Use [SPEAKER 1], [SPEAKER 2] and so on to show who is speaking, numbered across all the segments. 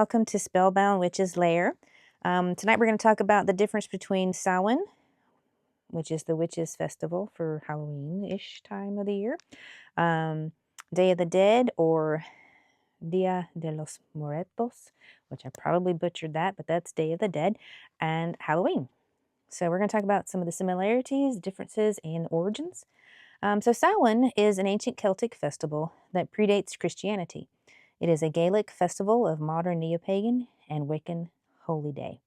[SPEAKER 1] welcome to Spellbound Witch's Lair. Tonight we're going to talk about the difference between Samhain, which is the witches' festival for Halloween-ish time of the year, Day of the Dead, or Dia de los Muertos, which I probably butchered that, but that's Day of the Dead, and Halloween. So we're going to talk about some of the similarities, differences, and origins. So Samhain is an ancient Celtic festival that predates Christianity. It is a Gaelic festival of modern neo-pagan and Wiccan holy day.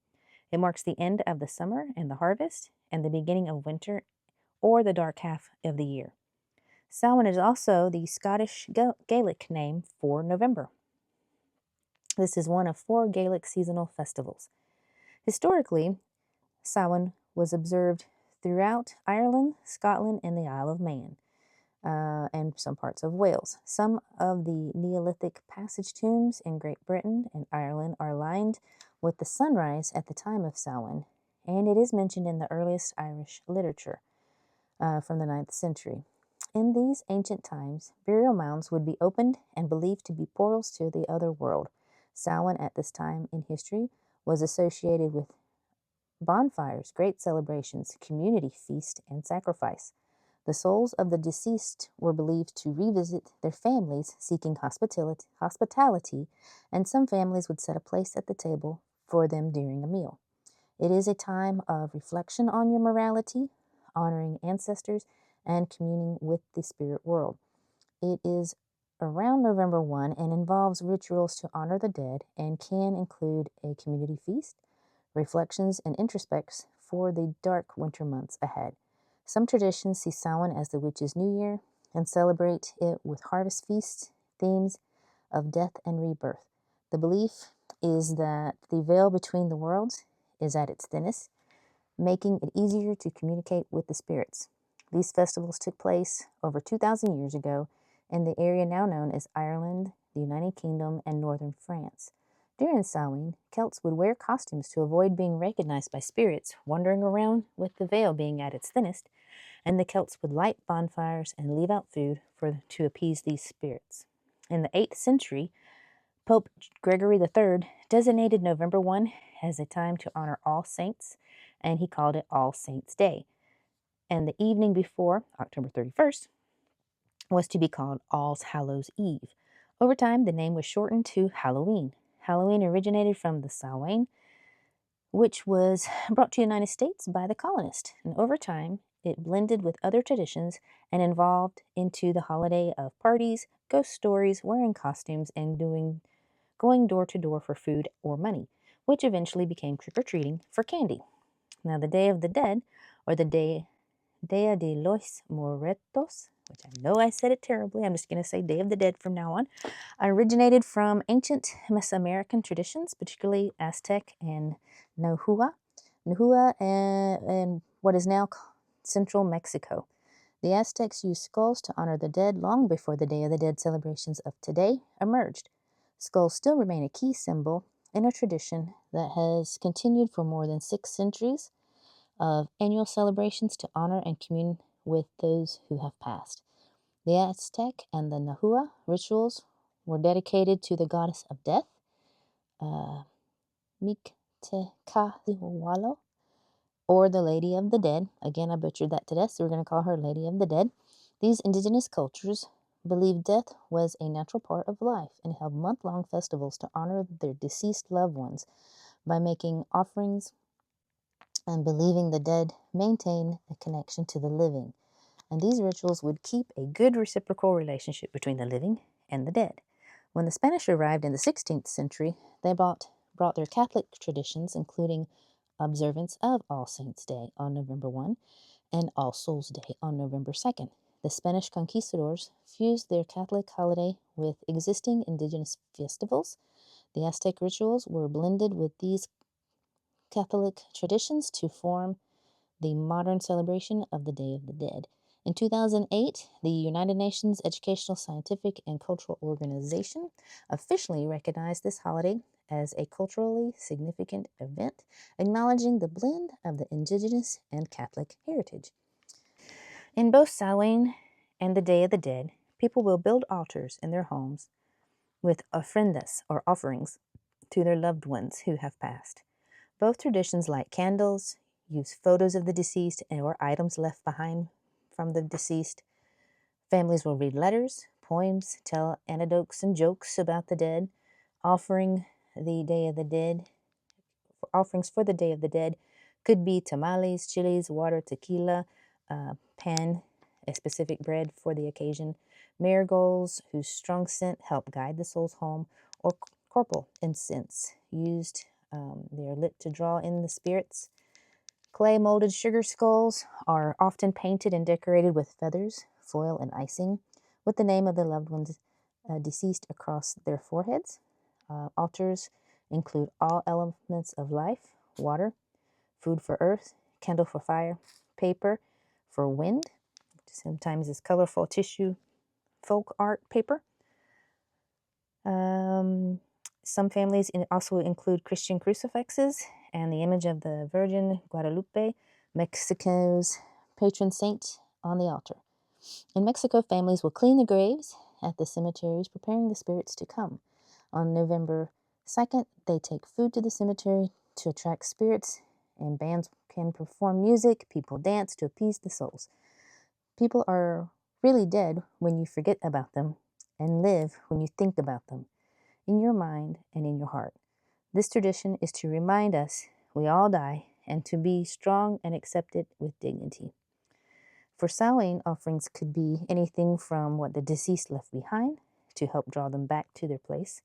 [SPEAKER 1] It marks the end of the summer and the harvest and the beginning of winter or the dark half of the year. Samhain is also the Scottish Gaelic name for November. This is one of 4 Gaelic seasonal festivals. Historically, Samhain was observed throughout Ireland, Scotland, and the Isle of Man, and some parts of Wales. Some of the Neolithic passage tombs in Great Britain and Ireland are lined with the sunrise at the time of Samhain, and it is mentioned in the earliest Irish literature from the 9th century. In these ancient times, burial mounds would be opened and believed to be portals to the other world. Samhain at this time in history was associated with bonfires, great celebrations, community feast, and sacrifice. The souls of the deceased were believed to revisit their families seeking hospitality, and some families would set a place at the table for them during a meal. It is a time of reflection on your morality, honoring ancestors, and communing with the spirit world. It is around November 1 and involves rituals to honor the dead and can include a community feast, reflections, and introspects for the dark winter months ahead. Some traditions see Samhain as the witches' new year and celebrate it with harvest feasts, themes of death and rebirth. The belief is that the veil between the worlds is at its thinnest, making it easier to communicate with the spirits. These festivals took place over 2,000 years ago in the area now known as Ireland, the United Kingdom, and northern France. During Samhain, Celts would wear costumes to avoid being recognized by spirits, wandering around with the veil being at its thinnest, and the Celts would light bonfires and leave out food to appease these spirits. In the 8th century, Pope Gregory III designated November 1 as a time to honor all saints, and he called it All Saints' Day. And the evening before, October 31st, was to be called All Hallows' Eve. Over time, the name was shortened to Halloween. Halloween originated from the Samhain, which was brought to the United States by the colonists. And over time, it blended with other traditions and evolved into the holiday of parties, ghost stories, wearing costumes, and going door to door for food or money, which eventually became trick-or-treating for candy. Now, the Day of the Dead, or the Dia de los Muertos, which I know I said it terribly, I'm just going to say Day of the Dead from now on, originated from ancient Mesoamerican traditions, particularly Aztec and Nahua and what is now central Mexico. The Aztecs used skulls to honor the dead long before the Day of the Dead celebrations of today emerged. Skulls still remain a key symbol in a tradition that has continued for more than 6 centuries of annual celebrations to honor and commune with those who have passed. The Aztec and the Nahua rituals were dedicated to the goddess of death, Mictecahlihuatl, or the Lady of the Dead. Again, I butchered that to death, so we're going to call her Lady of the Dead. These indigenous cultures believed death was a natural part of life and held month-long festivals to honor their deceased loved ones by making offerings and believing the dead maintain a connection to the living. And these rituals would keep a good reciprocal relationship between the living and the dead. When the Spanish arrived in the 16th century, they brought their Catholic traditions, including observance of All Saints' Day on November 1 and All Souls' Day on November 2nd. The Spanish conquistadors fused their Catholic holiday with existing indigenous festivals. The Aztec rituals were blended with these Catholic traditions to form the modern celebration of the Day of the Dead. In 2008, the United Nations Educational, Scientific, and Cultural Organization officially recognized this holiday as a culturally significant event, acknowledging the blend of the indigenous and Catholic heritage. In both Samhain and the Day of the Dead, people will build altars in their homes with ofrendas, or offerings, to their loved ones who have passed. Both traditions light candles, use photos of the deceased or items left behind from the deceased. Families will read letters, poems, tell anecdotes and jokes about the dead, offering the Day of the Dead. Offerings for the Day of the Dead could be tamales, chilies, water, tequila, pan, a specific bread for the occasion, marigolds whose strong scent help guide the souls home, or corpus incense used. They are lit to draw in the spirits. Clay molded sugar skulls are often painted and decorated with feathers, foil, and icing, with the name of the loved ones deceased across their foreheads. Altars include all elements of life: water, food for earth, candle for fire, paper for wind, sometimes is colorful tissue folk art paper. Some families also include Christian crucifixes and the image of the Virgin Guadalupe, Mexico's patron saint, on the altar. In Mexico, families will clean the graves at the cemeteries, preparing the spirits to come. On November 2nd, they take food to the cemetery to attract spirits, and bands can perform music. People dance to appease the souls. People are really dead when you forget about them, and live when you think about them, in your mind and in your heart. This tradition is to remind us we all die, and to be strong and accept it with dignity. For Samhain, offerings could be anything from what the deceased left behind to help draw them back to their place,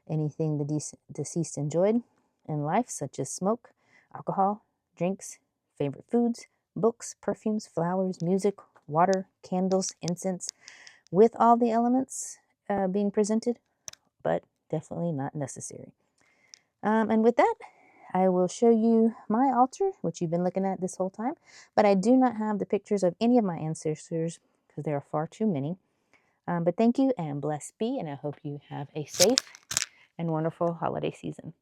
[SPEAKER 1] anything the deceased enjoyed in life, such as smoke, alcohol, drinks, favorite foods, books, perfumes, flowers, music, water, candles, incense, with all the elements being presented, but definitely not necessary. And with that, I will show you my altar, which you've been looking at this whole time, but I do not have the pictures of any of my ancestors because there are far too many. But thank you, and blessed be, and I hope you have a safe and wonderful holiday season.